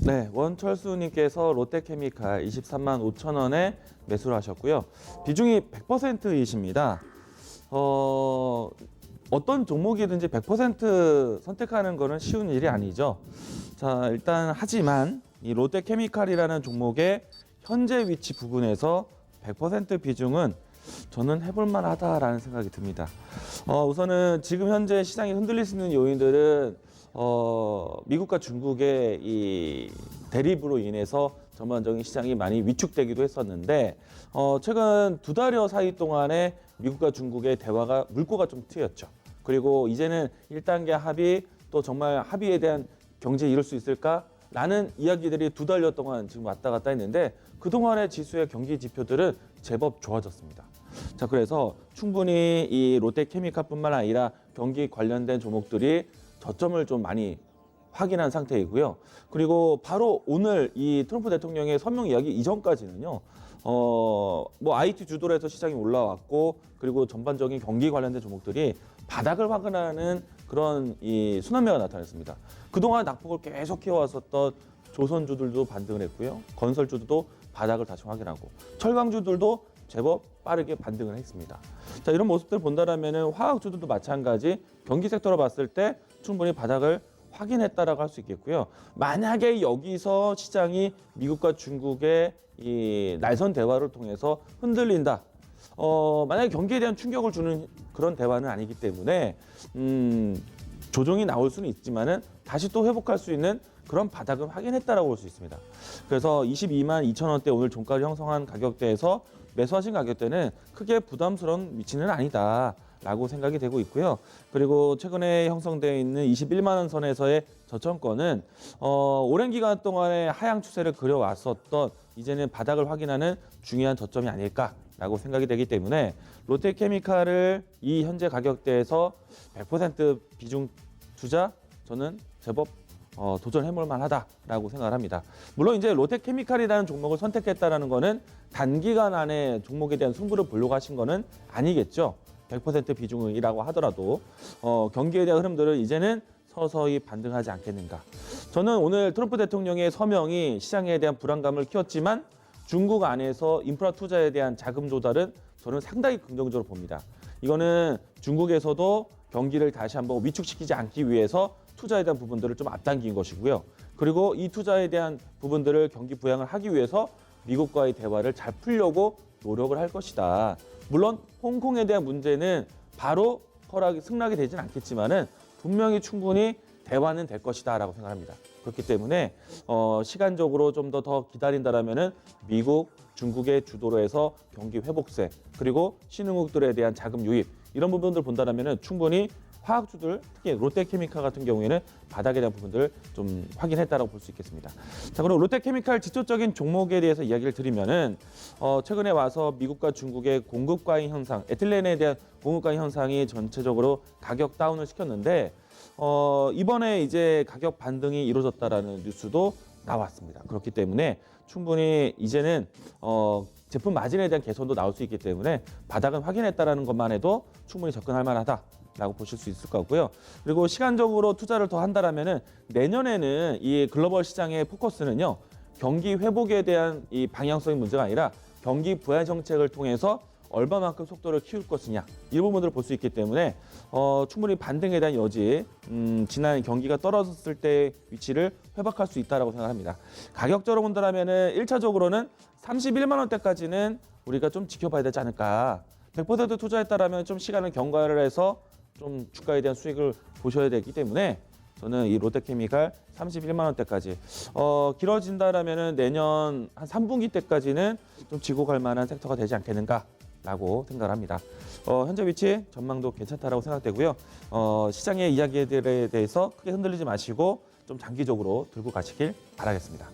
네, 원철수님께서 롯데케미칼 23만 5천 원에 매수를 하셨고요. 비중이 100%이십니다. 어떤 종목이든지 100% 선택하는 거는 쉬운 일이 아니죠. 자, 일단 하지만 이 롯데케미칼이라는 종목의 현재 위치 부근에서 100% 비중은 저는 해볼 만하다라는 생각이 듭니다. 우선은 지금 현재 시장이 흔들릴 수 있는 요인들은 미국과 중국의 이 대립으로 인해서 전반적인 시장이 많이 위축되기도 했었는데 최근 2달여 사이 동안에 미국과 중국의 대화가 물꼬가 좀 트였죠. 그리고 이제는 1단계 합의 또 정말 합의에 대한 경제에 이룰 수 있을까라는 이야기들이 2달여 동안 지금 왔다 갔다 했는데 그동안의 지수의 경기 지표들은 제법 좋아졌습니다. 자, 그래서 충분히 이 롯데케미칼뿐만 아니라 경기 관련된 종목들이 저점을 좀 많이 확인한 상태이고요. 그리고 바로 오늘 이 트럼프 대통령의 서명 이야기 이전까지는요. 뭐 IT 주도로 해서 시장이 올라왔고 그리고 전반적인 경기 관련된 종목들이 바닥을 확인하는 그런 이 순환매가 나타났습니다. 그동안 낙폭을 계속 키워왔었던 조선주들도 반등을 했고요. 건설주들도 바닥을 다시 확인하고 철강주들도 제법 빠르게 반등을 했습니다. 자, 이런 모습들 본다라면은 화학주들도 마찬가지 경기 섹터로 봤을 때 충분히 바닥을 확인했다라고 할 수 있겠고요. 만약에 여기서 시장이 미국과 중국의 이 날선 대화를 통해서 흔들린다. 만약에 경기에 대한 충격을 주는 그런 대화는 아니기 때문에 조정이 나올 수는 있지만은 다시 또 회복할 수 있는 그런 바닥은 확인했다라고 볼 수 있습니다. 그래서 22만 2천 원대 오늘 종가를 형성한 가격대에서 매수하신 가격대는 크게 부담스러운 위치는 아니다라고 생각이 되고 있고요. 그리고 최근에 형성되어 있는 21만 원 선에서의 저점권은 오랜 기간 동안의 하향 추세를 그려왔었던 이제는 바닥을 확인하는 중요한 저점이 아닐까라고 생각이 되기 때문에 롯데케미칼을 이 현재 가격대에서 100% 비중 투자 저는 제법 도전해볼 만하다라고 생각을 합니다. 물론 이제 롯데케미칼이라는 종목을 선택했다라는 거는 단기간 안에 종목에 대한 승부를 보려고 하신 거는 아니겠죠. 100% 비중이라고 하더라도 경기에 대한 흐름들을 이제는 서서히 반등하지 않겠는가. 저는 오늘 트럼프 대통령의 서명이 시장에 대한 불안감을 키웠지만 중국 안에서 인프라 투자에 대한 자금 조달은 저는 상당히 긍정적으로 봅니다. 이거는 중국에서도 경기를 다시 한번 위축시키지 않기 위해서 투자에 대한 부분들을 좀 앞당긴 것이고요. 그리고 이 투자에 대한 부분들을 경기 부양을 하기 위해서 미국과의 대화를 잘 풀려고 노력을 할 것이다. 물론 홍콩에 대한 문제는 바로 승낙이 되진 않겠지만은 분명히 충분히 대화는 될 것이다라고 생각합니다. 그렇기 때문에 시간적으로 좀 더 기다린다라면은 미국, 중국의 주도로 해서 경기 회복세 그리고 신흥국들에 대한 자금 유입 이런 부분들 본다라면은 충분히 화학주들, 특히 롯데케미칼 같은 경우에는 바닥에 대한 부분들을 좀 확인했다라고 볼 수 있겠습니다. 자, 그럼 롯데케미칼 지표적인 종목에 대해서 이야기를 드리면은 최근에 와서 미국과 중국의 공급 과잉 현상, 에틸렌에 대한 공급 과잉 현상이 전체적으로 가격 다운을 시켰는데 이번에 이제 가격 반등이 이루어졌다라는 뉴스도 나왔습니다. 그렇기 때문에 충분히 이제는 제품 마진에 대한 개선도 나올 수 있기 때문에 바닥은 확인했다라는 것만 해도 충분히 접근할 만하다라고 보실 수 있을 것 같고요. 그리고 시간적으로 투자를 더 한다라면은 내년에는 이 글로벌 시장의 포커스는요. 경기 회복에 대한 이 방향성의 문제가 아니라 경기 부양 정책을 통해서 얼마만큼 속도를 키울 것이냐 이 부분들을 볼 수 있기 때문에 충분히 반등에 대한 여지 지난 경기가 떨어졌을 때 위치를 회복할 수 있다고 생각합니다. 가격적으로 본다면은 1차적으로는 31만 원대까지는 우리가 좀 지켜봐야 되지 않을까. 100% 투자했다라면 좀 시간을 경과를 해서 좀 주가에 대한 수익을 보셔야 되기 때문에 저는 이 롯데케미칼 31만 원대까지 길어진다라면은 내년 한 3분기 때까지는 좀 지고 갈 만한 섹터가 되지 않겠는가라고 생각을 합니다. 현재 위치 전망도 괜찮다라고 생각되고요. 시장의 이야기들에 대해서 크게 흔들리지 마시고 좀 장기적으로 들고 가시길 바라겠습니다.